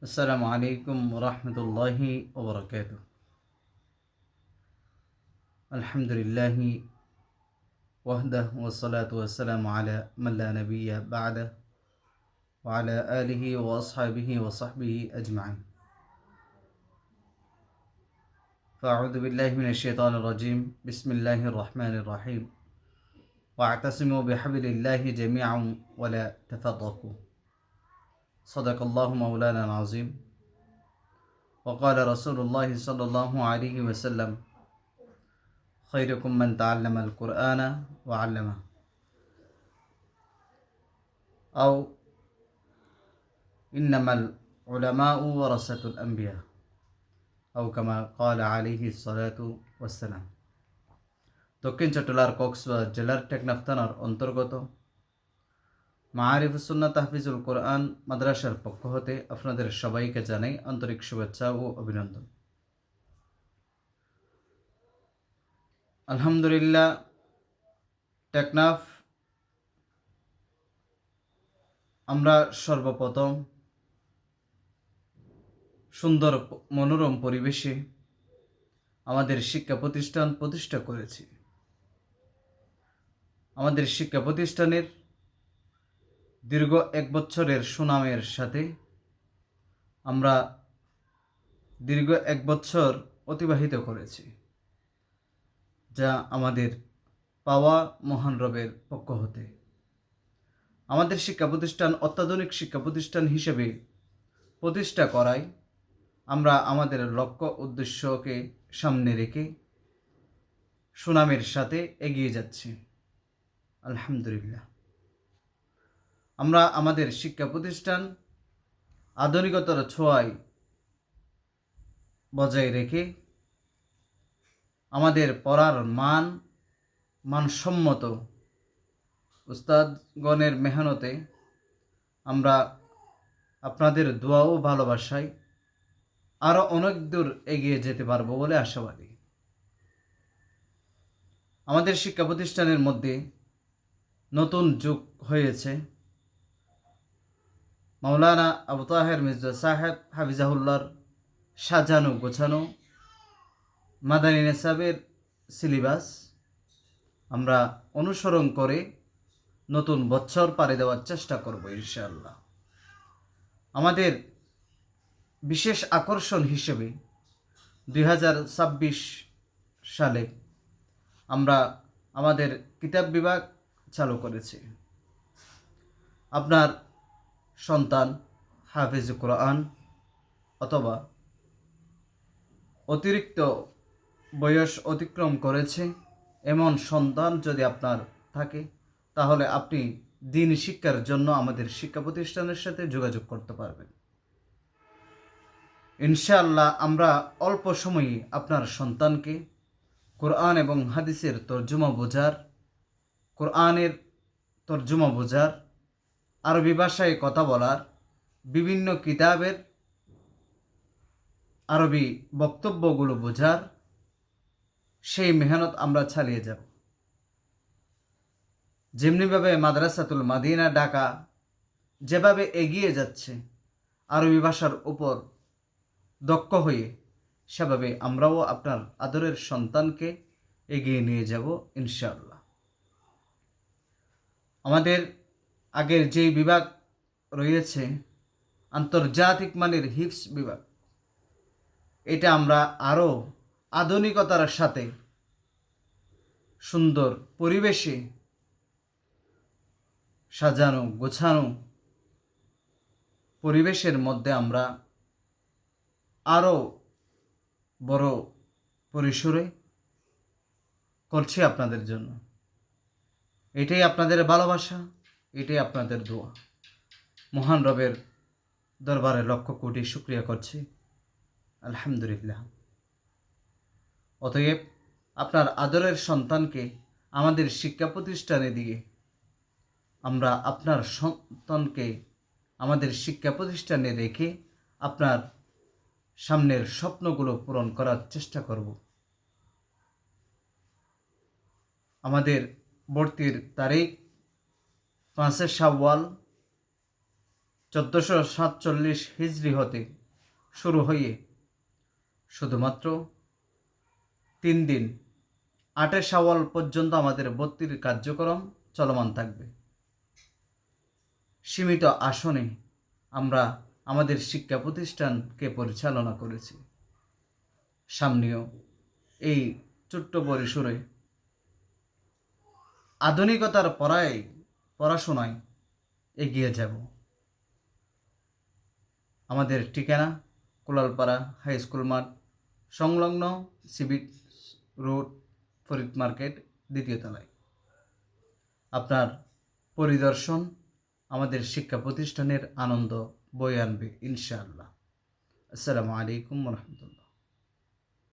আসসালামু আলাইকুম রহমতুল্লাহি ওবরাকাত। আলহামদুলিল্লাহি ওয়াহদাহ ওয়াসসালাতু ওয়াসসালামু আলা মান লা নাবিয়্যা বা'দাহ ওয়া আলা আলিহি ওয়া আসহাবিহি ওয়া সাহবিহি আজমাইন। ফাআউযু বিল্লাহি মিনাশ শাইতানির রাজীম। বিসমিল্লাহির রহমানির রহিম। ওয়া'তাসিমু বিহাবলিল্লাহি জামিআন ওয়া লা তাফাররাকু। সাদাকাল্লাহু মাওলানাল আযীম। ওয়া ক্বালা রাসূলুল্লাহি সাল্লাল্লাহু আলাইহি ওয়াসাল্লাম খৈরকুম মান তাআল্লামাল কুরআনা ওয়া আল্লামাহু আও ইন্নামাল উলামাউ ওয়ারাসাতুল আম্বিয়া আও কামা ক্বালা আলাইহি সালাতু ওয়াসসালাম। দক্ষিণ চট্টলার কক্সবাজার জেলার টেকনাফ থানার অন্তর্গত মাআরিফুস সুন্নাহ তাহফিজুল কোরআন মাদ্রাসার পক্ষ হতে আপনাদের সবাইকে জানাই আন্তরিক শুভেচ্ছা ও অভিনন্দন। আলহামদুলিল্লাহ, টেকনাফ আমরা সর্বপ্রথম সুন্দর মনোরম পরিবেশে আমাদের শিক্ষা প্রতিষ্ঠান প্রতিষ্ঠা করেছি। আমাদের শিক্ষা প্রতিষ্ঠানের দীর্ঘ 1 বছরের সুনামের সাথে আমরা দীর্ঘ 1 বছর অতিবাহিত করেছি, যা আমাদের পাওয়া মহান রবের পক্ষ হতে। আমাদের শিক্ষা প্রতিষ্ঠান অত্যাধুনিক শিক্ষা প্রতিষ্ঠান হিসেবে প্রতিষ্ঠা করায় আমরা আমাদের লক্ষ্য উদ্দেশ্যকে সামনে রেখে সুনামের সাথে এগিয়ে যাচ্ছি। আলহামদুলিল্লাহ, আমরা আমাদের শিক্ষা প্রতিষ্ঠান আধুনিকতার ছোঁয়ায় বজায় রেখে আমাদের পড়ার মানসম্মত উস্তাদগণের মেহনতে আমরা আপনাদের দোয়া ও ভালোবাসায় আরও অনেক দূর এগিয়ে যেতে পারবো বলে আশাবাদী। আমাদের শিক্ষা প্রতিষ্ঠানের মধ্যে নতুন যুগ হয়েছে। মাওলানা আবু তাহের মির্জা সাহেব হাফিজাহুল্লাহর সাজানো গোছানো মাদানী নেসাবের সিলেবাস আমরা অনুসরণ করে নতুন বছর পাড়ি দেওয়ার চেষ্টা করব ইনশাআল্লাহ। আমাদের বিশেষ আকর্ষণ হিসেবে 2026 সালে আমরা আমাদের কিতাব বিভাগ চালু করেছি। আপনার সন্তান হাফিজ কোরআন অথবা অতিরিক্ত বয়স অতিক্রম করেছে এমন সন্তান যদি আপনার থাকে, তাহলে আপনি দিন শিক্ষার জন্য আমাদের শিক্ষা প্রতিষ্ঠানের সাথে যোগাযোগ করতে পারবেন। ইনশাআল্লাহ আমরা অল্প সময়ে আপনার সন্তানকে কোরআন এবং হাদিসের তর্জমা বোঝার, কোরআনের তর্জমা বোঝার, আরবি ভাষায় কথা বলার, বিভিন্ন কিতাবের আরবি বক্তব্যগুলো বোঝার সেই মেহনত আমরা চালিয়ে যাব। যেমনিভাবে মাদ্রাসাতুল মাদিনা ঢাকা যেভাবে এগিয়ে যাচ্ছে আরবি ভাষার উপর দক্ষ হয়ে, সেভাবে আমরাও আপনার আদরের সন্তানকে এগিয়ে নিয়ে যাব ইনশাআল্লাহ। আমাদের আগের যেই বিভাগ রয়েছে আন্তর্জাতিক মানের হিফজ বিভাগ, এটা আমরা আরও আধুনিকতার সাথে সুন্দর পরিবেশে সাজানো গোছানো পরিবেশের মধ্যে আমরা আরও বড় পরিসরে করছি আপনাদের জন্য। এটাই আপনাদের ভালোবাসা, এটাই আপনাদের দোয়া। মহান রবের দরবারে লক্ষ কোটি শুকরিয়া করছি, আলহামদুলিল্লাহ। অতএব আপনার আদরের সন্তানকে আমাদের শিক্ষা প্রতিষ্ঠানে দিয়ে আমরা আপনার সন্তানকে আমাদের শিক্ষা প্রতিষ্ঠানে রেখে আপনার সামনের স্বপ্নগুলো পূরণ করার চেষ্টা করব। আমাদের ভর্তির তারিখ 5 শাওয়াল 1447 হিজরি হতে শুরু হয়ে শুধুমাত্র 3 দিন 8 শাওয়াল পর্যন্ত আমাদের ভর্তির কার্যক্রম চলমান থাকবে। সীমিত আসনে আমরা আমাদের শিক্ষা প্রতিষ্ঠানকে পরিচালনা করেছি। সামনেও এই ছোট্ট পরিসরে আধুনিকতার পড়াশোনায় এগিয়ে যাব। আমাদের ঠিকানা কোলালপাড়া হাই স্কুল মাঠ সংলগ্ন সিভিক রোড, ফরিদ মার্কেট, 2য় তলায়। আপনার পরিদর্শন আমাদের শিক্ষা প্রতিষ্ঠানের আনন্দ বয়ে আনবে ইনশাআল্লাহ। আসসালামু আলাইকুম ওয়া রাহমাতুল্লাহ।